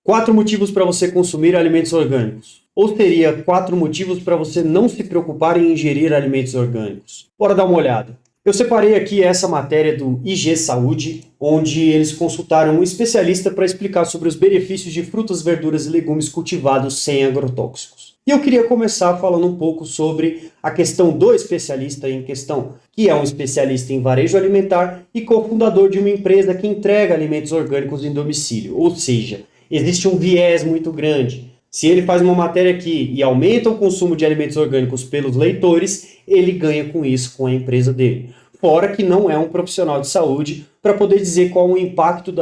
4 motivos para você consumir alimentos orgânicos. Ou seria 4 motivos para você não se preocupar em ingerir alimentos orgânicos. Bora dar uma olhada. Eu separei aqui essa matéria do IG Saúde, onde eles consultaram um especialista para explicar sobre os benefícios de frutas, verduras e legumes cultivados sem agrotóxicos. E eu queria começar falando um pouco sobre a questão do especialista em questão, que é um especialista em varejo alimentar e cofundador de uma empresa que entrega alimentos orgânicos em domicílio. Ou seja, existe um viés muito grande. Se ele faz uma matéria aqui e aumenta o consumo de alimentos orgânicos pelos leitores, ele ganha com isso, com a empresa dele. Fora que não é um profissional de saúde para poder dizer qual o impacto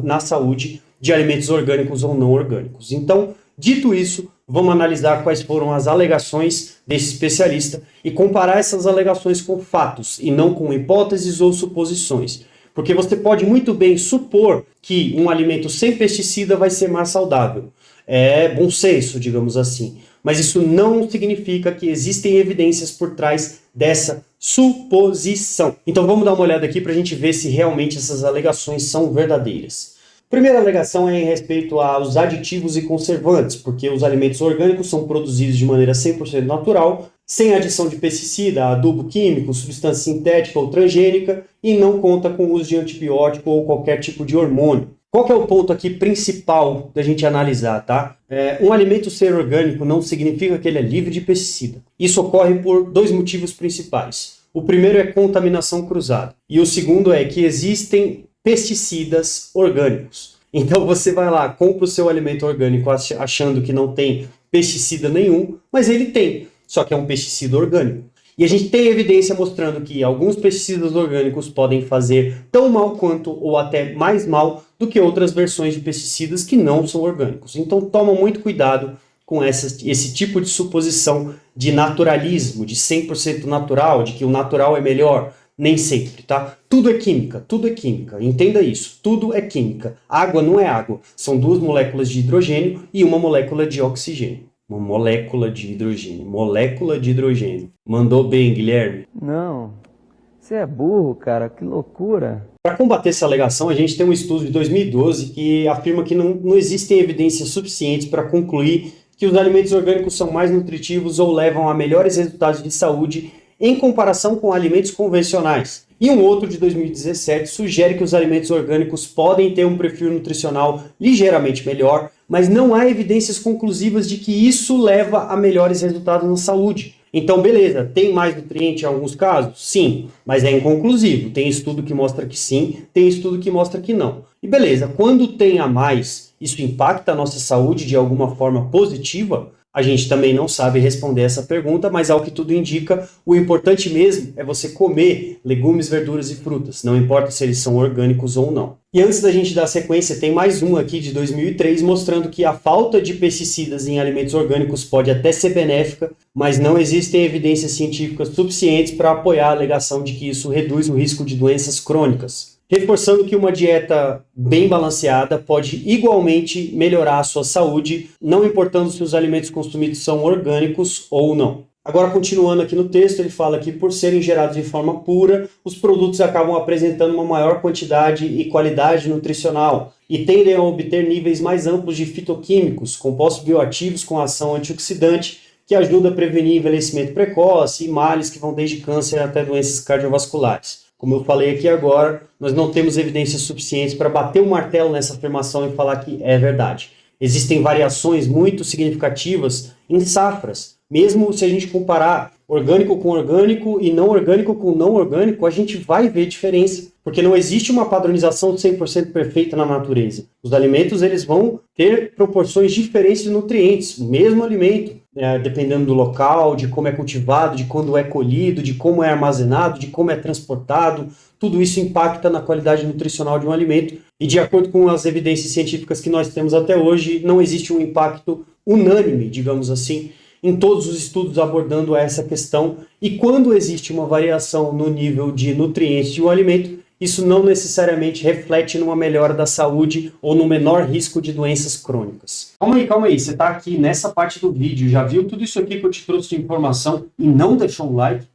na saúde de alimentos orgânicos ou não orgânicos. Então, dito isso, vamos analisar quais foram as alegações desse especialista e comparar essas alegações com fatos e não com hipóteses ou suposições. Porque você pode muito bem supor que um alimento sem pesticida vai ser mais saudável. É bom senso, digamos assim. Mas isso não significa que existem evidências por trás dessa suposição. Então vamos dar uma olhada aqui para a gente ver se realmente essas alegações são verdadeiras. Primeira alegação é em respeito aos aditivos e conservantes, porque os alimentos orgânicos são produzidos de maneira 100% natural, sem adição de pesticida, adubo químico, substância sintética ou transgênica e não conta com o uso de antibiótico ou qualquer tipo de hormônio. Qual que é o ponto aqui principal da gente analisar, tá? Um alimento ser orgânico não significa que ele é livre de pesticida. Isso ocorre por 2 motivos principais. O primeiro é contaminação cruzada e o segundo é que existem pesticidas orgânicos. Então você vai lá, compra o seu alimento orgânico achando que não tem pesticida nenhum, mas ele tem, só que é um pesticida orgânico. E a gente tem evidência mostrando que alguns pesticidas orgânicos podem fazer tão mal quanto ou até mais mal do que outras versões de pesticidas que não são orgânicos. Então toma muito cuidado com esse tipo de suposição de naturalismo, de 100% natural, de que o natural é melhor. Nem sempre, tá? Tudo é química, entenda isso, tudo é química. Água não é água, são 2 moléculas de hidrogênio e uma molécula de oxigênio. Uma molécula de hidrogênio. Mandou bem, Guilherme? Não, você é burro, cara, que loucura. Para combater essa alegação, a gente tem um estudo de 2012 que afirma que não existem evidências suficientes para concluir que os alimentos orgânicos são mais nutritivos ou levam a melhores resultados de saúde em comparação com alimentos convencionais. E um outro de 2017 sugere que os alimentos orgânicos podem ter um perfil nutricional ligeiramente melhor, mas não há evidências conclusivas de que isso leva a melhores resultados na saúde. Então, beleza, tem mais nutriente em alguns casos? Sim, mas é inconclusivo. Tem estudo que mostra que sim, tem estudo que mostra que não. E beleza, quando tem a mais, isso impacta a nossa saúde de alguma forma positiva? A gente também não sabe responder essa pergunta, mas ao que tudo indica, o importante mesmo é você comer legumes, verduras e frutas, não importa se eles são orgânicos ou não. E antes da gente dar sequência, tem mais um aqui de 2003 mostrando que a falta de pesticidas em alimentos orgânicos pode até ser benéfica, mas não existem evidências científicas suficientes para apoiar a alegação de que isso reduz o risco de doenças crônicas. Reforçando que uma dieta bem balanceada pode igualmente melhorar a sua saúde, não importando se os alimentos consumidos são orgânicos ou não. Agora, continuando aqui no texto, ele fala que por serem gerados de forma pura, os produtos acabam apresentando uma maior quantidade e qualidade nutricional e tendem a obter níveis mais amplos de fitoquímicos, compostos bioativos com ação antioxidante, que ajuda a prevenir envelhecimento precoce e males que vão desde câncer até doenças cardiovasculares. Como eu falei aqui agora, nós não temos evidências suficientes para bater o martelo nessa afirmação e falar que é verdade. Existem variações muito significativas em safras. Mesmo se a gente comparar orgânico com orgânico e não orgânico com não orgânico, a gente vai ver diferença, porque não existe uma padronização 100% perfeita na natureza. Os alimentos eles vão ter proporções diferentes de nutrientes, o mesmo alimento, dependendo do local, de como é cultivado, de quando é colhido, de como é armazenado, de como é transportado, tudo isso impacta na qualidade nutricional de um alimento e de acordo com as evidências científicas que nós temos até hoje, não existe um impacto unânime, digamos assim, em todos os estudos abordando essa questão, e quando existe uma variação no nível de nutrientes de um alimento, isso não necessariamente reflete numa melhora da saúde ou no menor risco de doenças crônicas. Calma aí, você está aqui nessa parte do vídeo, já viu tudo isso aqui que eu te trouxe de informação e não deixou um like?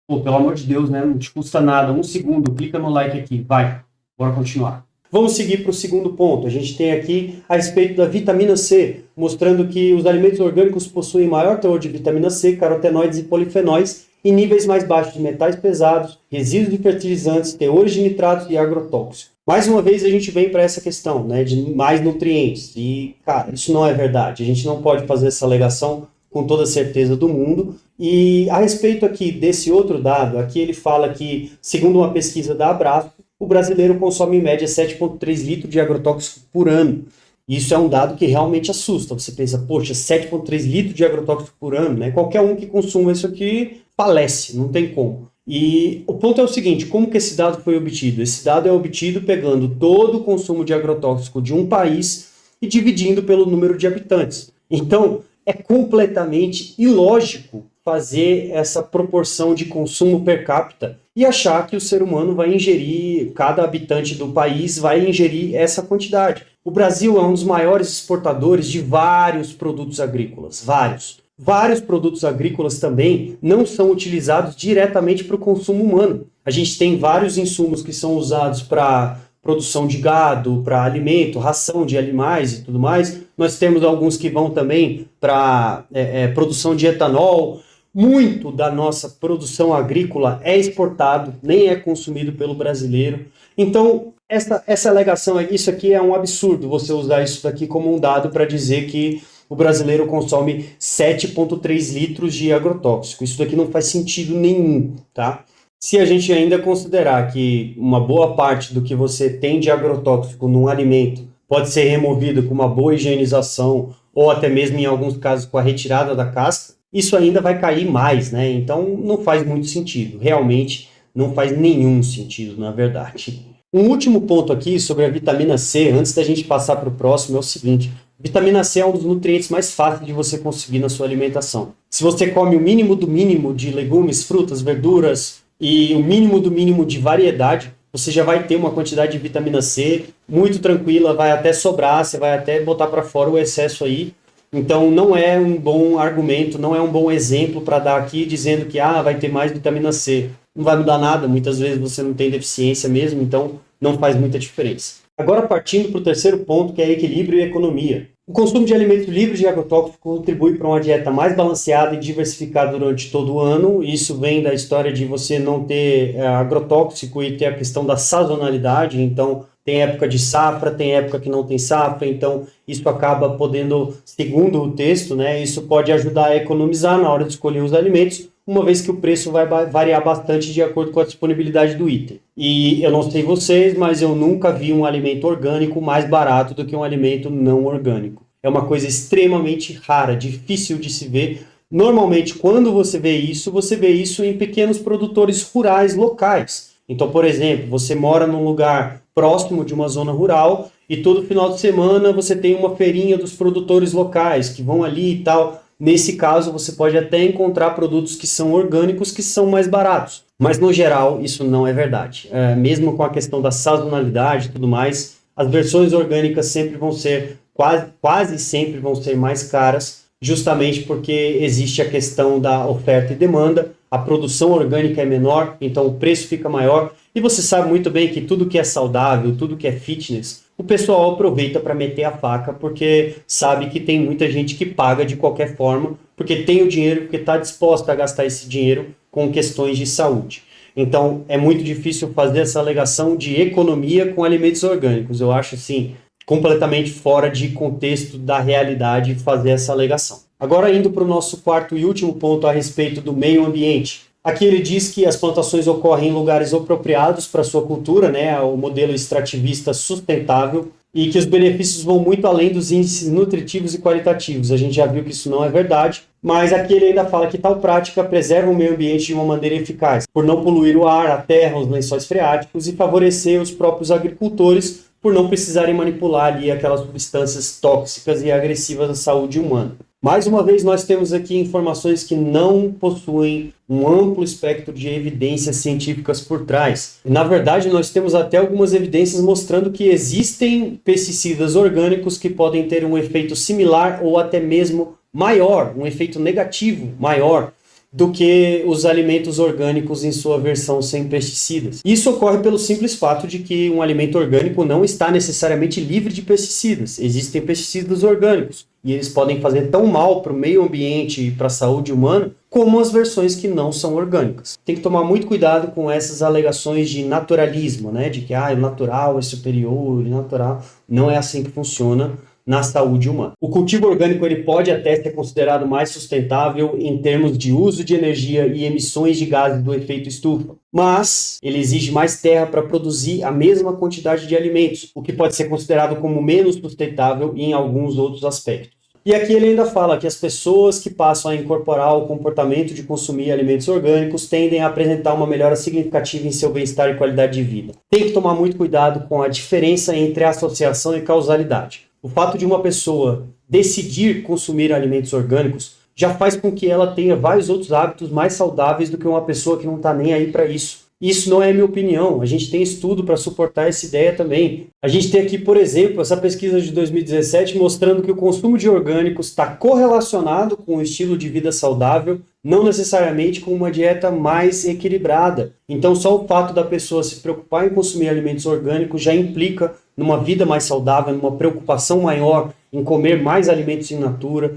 Pô, pelo amor de Deus, né? Não te custa nada, 1 segundo, clica no like aqui, vai, bora continuar. Vamos seguir para o segundo ponto. A gente tem aqui a respeito da vitamina C, mostrando que os alimentos orgânicos possuem maior teor de vitamina C, carotenoides e polifenóis, e níveis mais baixos de metais pesados, resíduos de fertilizantes, teores de nitratos e agrotóxicos. Mais uma vez a gente vem para essa questão, né, de mais nutrientes. E, cara, isso não é verdade. A gente não pode fazer essa alegação com toda a certeza do mundo. E a respeito aqui desse outro dado, aqui ele fala que, segundo uma pesquisa da Abrasco, o brasileiro consome em média 7,3 litros de agrotóxico por ano. Isso é um dado que realmente assusta. Você pensa, poxa, 7,3 litros de agrotóxico por ano, né? Qualquer um que consuma isso aqui falece, não tem como. E o ponto é o seguinte, como que esse dado foi obtido? Esse dado é obtido pegando todo o consumo de agrotóxico de um país e dividindo pelo número de habitantes. Então, é completamente ilógico fazer essa proporção de consumo per capita e achar que o ser humano vai ingerir, cada habitante do país vai ingerir essa quantidade. O Brasil é um dos maiores exportadores de vários produtos agrícolas, vários. Vários produtos agrícolas também não são utilizados diretamente para o consumo humano. A gente tem vários insumos que são usados para produção de gado, para alimento, ração de animais e tudo mais. Nós temos alguns que vão também para produção de etanol. Muito da nossa produção agrícola é exportado, nem é consumido pelo brasileiro. Então, essa alegação, isso aqui é um absurdo, você usar isso daqui como um dado para dizer que o brasileiro consome 7,3 litros de agrotóxico. Isso daqui não faz sentido nenhum, tá? Se a gente ainda considerar que uma boa parte do que você tem de agrotóxico num alimento pode ser removido com uma boa higienização ou até mesmo em alguns casos com a retirada da casca, isso ainda vai cair mais, né? Então não faz muito sentido, realmente não faz nenhum sentido, na verdade. Um último ponto aqui sobre a vitamina C, antes da gente passar para o próximo, é o seguinte: vitamina C é um dos nutrientes mais fáceis de você conseguir na sua alimentação. Se você come o mínimo do mínimo de legumes, frutas, verduras e o mínimo do mínimo de variedade, você já vai ter uma quantidade de vitamina C muito tranquila, vai até sobrar, você vai até botar para fora o excesso aí. Então não é um bom argumento, não é um bom exemplo para dar aqui dizendo que vai ter mais vitamina C. Não vai mudar nada, muitas vezes você não tem deficiência mesmo, então não faz muita diferença. Agora partindo para o terceiro ponto, que é equilíbrio e economia. O consumo de alimentos livres de agrotóxico contribui para uma dieta mais balanceada e diversificada durante todo o ano. Isso vem da história de você não ter agrotóxico e ter a questão da sazonalidade. Então, tem época de safra, tem época que não tem safra. Então, isso acaba podendo, segundo o texto, né, isso pode ajudar a economizar na hora de escolher os alimentos, uma vez que o preço vai variar bastante de acordo com a disponibilidade do item. E eu não sei vocês, mas eu nunca vi um alimento orgânico mais barato do que um alimento não orgânico. É uma coisa extremamente rara, difícil de se ver. Normalmente, quando você vê isso em pequenos produtores rurais locais. Então, por exemplo, você mora num lugar próximo de uma zona rural e todo final de semana você tem uma feirinha dos produtores locais que vão ali e tal. Nesse caso, você pode até encontrar produtos que são orgânicos que são mais baratos. Mas, no geral, isso não é verdade. Mesmo com a questão da sazonalidade e tudo mais, as versões orgânicas sempre vão ser, quase sempre vão ser mais caras, justamente porque existe a questão da oferta e demanda, a produção orgânica é menor, então o preço fica maior. E você sabe muito bem que tudo que é saudável, tudo que é fitness, o pessoal aproveita para meter a faca, porque sabe que tem muita gente que paga de qualquer forma, porque tem o dinheiro, porque está disposta a gastar esse dinheiro com questões de saúde. Então, é muito difícil fazer essa alegação de economia com alimentos orgânicos. Eu acho, assim, completamente fora de contexto da realidade fazer essa alegação. Agora, indo para o nosso quarto e último ponto a respeito do meio ambiente. Aqui ele diz que as plantações ocorrem em lugares apropriados para sua cultura, né, o modelo extrativista sustentável, e que os benefícios vão muito além dos índices nutritivos e qualitativos. A gente já viu que isso não é verdade, mas aqui ele ainda fala que tal prática preserva o meio ambiente de uma maneira eficaz, por não poluir o ar, a terra, os lençóis freáticos e favorecer os próprios agricultores por não precisarem manipular ali aquelas substâncias tóxicas e agressivas à saúde humana. Mais uma vez, nós temos aqui informações que não possuem um amplo espectro de evidências científicas por trás. Na verdade, nós temos até algumas evidências mostrando que existem pesticidas orgânicos que podem ter um efeito similar ou até mesmo maior, um efeito negativo maior do que os alimentos orgânicos em sua versão sem pesticidas. Isso ocorre pelo simples fato de que um alimento orgânico não está necessariamente livre de pesticidas. Existem pesticidas orgânicos e eles podem fazer tão mal para o meio ambiente e para a saúde humana como as versões que não são orgânicas. Tem que tomar muito cuidado com essas alegações de naturalismo, né? De que o natural é superior, o natural. Não é assim que funciona na saúde humana. O cultivo orgânico ele pode até ser considerado mais sustentável em termos de uso de energia e emissões de gases do efeito estufa, mas ele exige mais terra para produzir a mesma quantidade de alimentos, o que pode ser considerado como menos sustentável em alguns outros aspectos. E aqui ele ainda fala que as pessoas que passam a incorporar o comportamento de consumir alimentos orgânicos tendem a apresentar uma melhora significativa em seu bem-estar e qualidade de vida. Tem que tomar muito cuidado com a diferença entre associação e causalidade. O fato de uma pessoa decidir consumir alimentos orgânicos já faz com que ela tenha vários outros hábitos mais saudáveis do que uma pessoa que não está nem aí para isso. Isso não é minha opinião, a gente tem estudo para suportar essa ideia também. A gente tem aqui, por exemplo, essa pesquisa de 2017 mostrando que o consumo de orgânicos está correlacionado com o estilo de vida saudável, não necessariamente com uma dieta mais equilibrada. Então só o fato da pessoa se preocupar em consumir alimentos orgânicos já implica numa vida mais saudável, numa preocupação maior em comer mais alimentos in natura,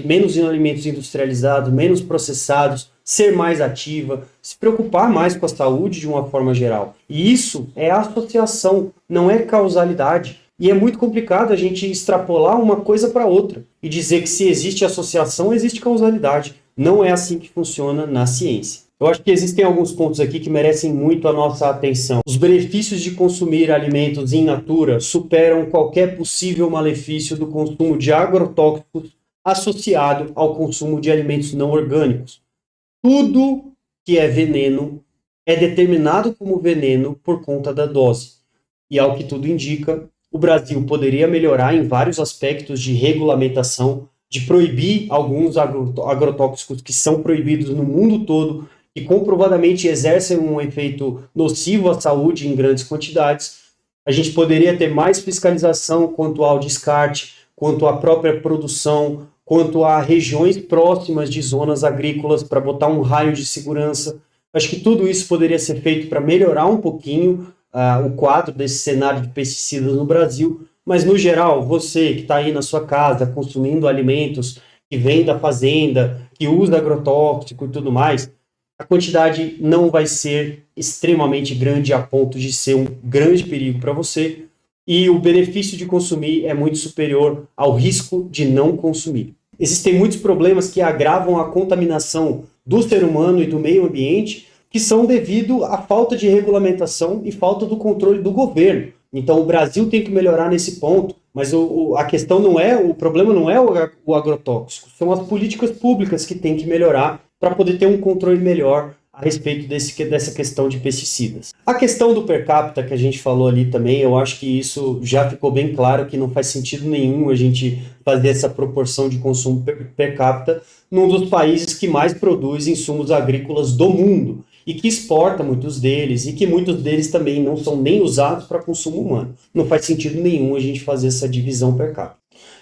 menos alimentos industrializados, menos processados, ser mais ativa, se preocupar mais com a saúde de uma forma geral. E isso é associação, não é causalidade. E é muito complicado a gente extrapolar uma coisa para outra e dizer que se existe associação, existe causalidade. Não é assim que funciona na ciência. Eu acho que existem alguns pontos aqui que merecem muito a nossa atenção. Os benefícios de consumir alimentos in natura superam qualquer possível malefício do consumo de agrotóxicos associado ao consumo de alimentos não orgânicos. Tudo que é veneno é determinado como veneno por conta da dose. E ao que tudo indica, o Brasil poderia melhorar em vários aspectos de regulamentação, de proibir alguns agrotóxicos que são proibidos no mundo todo e comprovadamente exercem um efeito nocivo à saúde em grandes quantidades. A gente poderia ter mais fiscalização quanto ao descarte, quanto à própria produção, quanto a regiões próximas de zonas agrícolas para botar um raio de segurança. Acho que tudo isso poderia ser feito para melhorar um pouquinho o quadro desse cenário de pesticidas no Brasil, mas no geral, você que está aí na sua casa consumindo alimentos que vêm da fazenda, que usa agrotóxico e tudo mais, a quantidade não vai ser extremamente grande a ponto de ser um grande perigo para você, e o benefício de consumir é muito superior ao risco de não consumir. Existem muitos problemas que agravam a contaminação do ser humano e do meio ambiente, que são devido à falta de regulamentação e falta do controle do governo. Então o Brasil tem que melhorar nesse ponto, mas a questão não é, o problema não é o agrotóxico, são as políticas públicas que têm que melhorar para poder ter um controle melhor a respeito dessa questão de pesticidas. A questão do per capita que a gente falou ali também, eu acho que isso já ficou bem claro que não faz sentido nenhum a gente fazer essa proporção de consumo per capita num dos países que mais produz insumos agrícolas do mundo e que exporta muitos deles e que muitos deles também não são nem usados para consumo humano. Não faz sentido nenhum a gente fazer essa divisão per capita.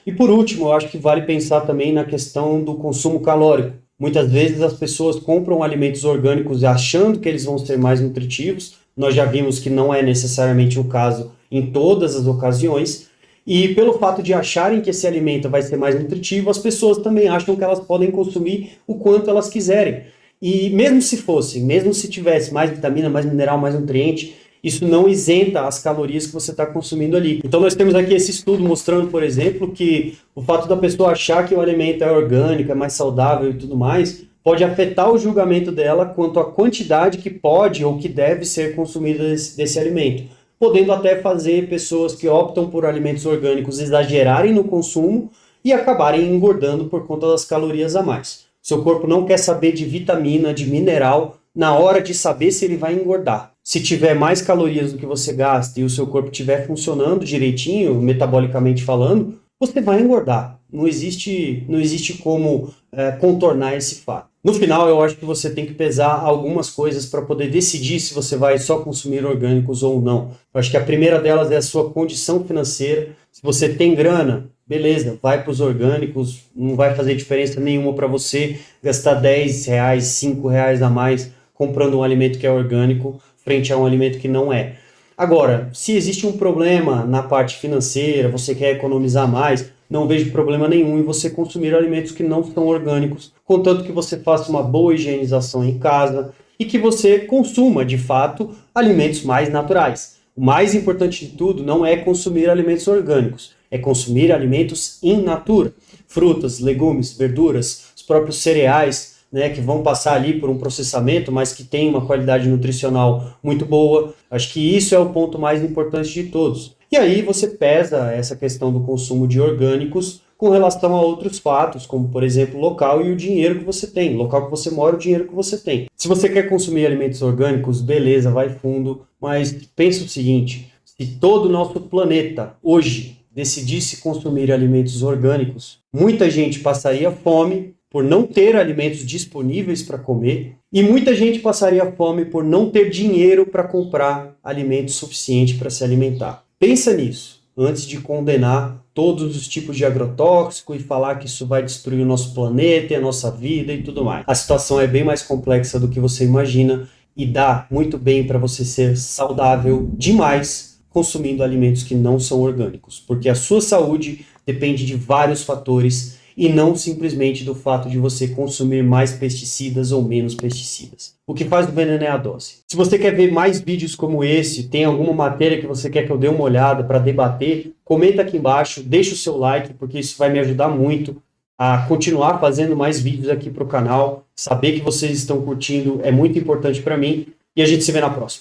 E por último, eu acho que vale pensar também na questão do consumo calórico. Muitas vezes as pessoas compram alimentos orgânicos achando que eles vão ser mais nutritivos. Nós já vimos que não é necessariamente o caso em todas as ocasiões. E pelo fato de acharem que esse alimento vai ser mais nutritivo, as pessoas também acham que elas podem consumir o quanto elas quiserem. E mesmo se fosse, mesmo se tivesse mais vitamina, mais mineral, mais nutriente, isso não isenta as calorias que você está consumindo ali. Então nós temos aqui esse estudo mostrando, por exemplo, que o fato da pessoa achar que o alimento é orgânico, é mais saudável e tudo mais, pode afetar o julgamento dela quanto à quantidade que pode ou que deve ser consumida desse alimento, podendo até fazer pessoas que optam por alimentos orgânicos exagerarem no consumo e acabarem engordando por conta das calorias a mais. Seu corpo não quer saber de vitamina, de mineral, na hora de saber se ele vai engordar. Se tiver mais calorias do que você gasta e o seu corpo estiver funcionando direitinho, metabolicamente falando, você vai engordar. Não existe como contornar esse fato. No final, eu acho que você tem que pesar algumas coisas para poder decidir se você vai só consumir orgânicos ou não. Eu acho que a primeira delas é a sua condição financeira. Se você tem grana, beleza, vai para os orgânicos, não vai fazer diferença nenhuma para você gastar R$ 10, R$ 5 a mais comprando um alimento que é orgânico frente a um alimento que não é. Agora, se existe um problema na parte financeira, você quer economizar mais, não vejo problema nenhum em você consumir alimentos que não são orgânicos, contanto que você faça uma boa higienização em casa e que você consuma, de fato, alimentos mais naturais. O mais importante de tudo não é consumir alimentos orgânicos, é consumir alimentos in natura. Frutas, legumes, verduras, os próprios cereais, né, que vão passar ali por um processamento, mas que tem uma qualidade nutricional muito boa. Acho que isso é o ponto mais importante de todos. E aí você pesa essa questão do consumo de orgânicos com relação a outros fatos, como, por exemplo, o local e o dinheiro que você tem. O local que você mora, o dinheiro que você tem. Se você quer consumir alimentos orgânicos, beleza, vai fundo, mas pensa o seguinte, se todo o nosso planeta, hoje, decidisse consumir alimentos orgânicos, muita gente passaria fome por não ter alimentos disponíveis para comer e muita gente passaria fome por não ter dinheiro para comprar alimento suficiente para se alimentar. Pensa nisso antes de condenar todos os tipos de agrotóxico e falar que isso vai destruir o nosso planeta e a nossa vida e tudo mais. A situação é bem mais complexa do que você imagina e dá muito bem para você ser saudável demais consumindo alimentos que não são orgânicos, porque a sua saúde depende de vários fatores e não simplesmente do fato de você consumir mais pesticidas ou menos pesticidas. O que faz o veneno é a dose. Se você quer ver mais vídeos como esse, tem alguma matéria que você quer que eu dê uma olhada para debater, comenta aqui embaixo, deixa o seu like, porque isso vai me ajudar muito a continuar fazendo mais vídeos aqui para o canal. Saber que vocês estão curtindo é muito importante para mim e a gente se vê na próxima.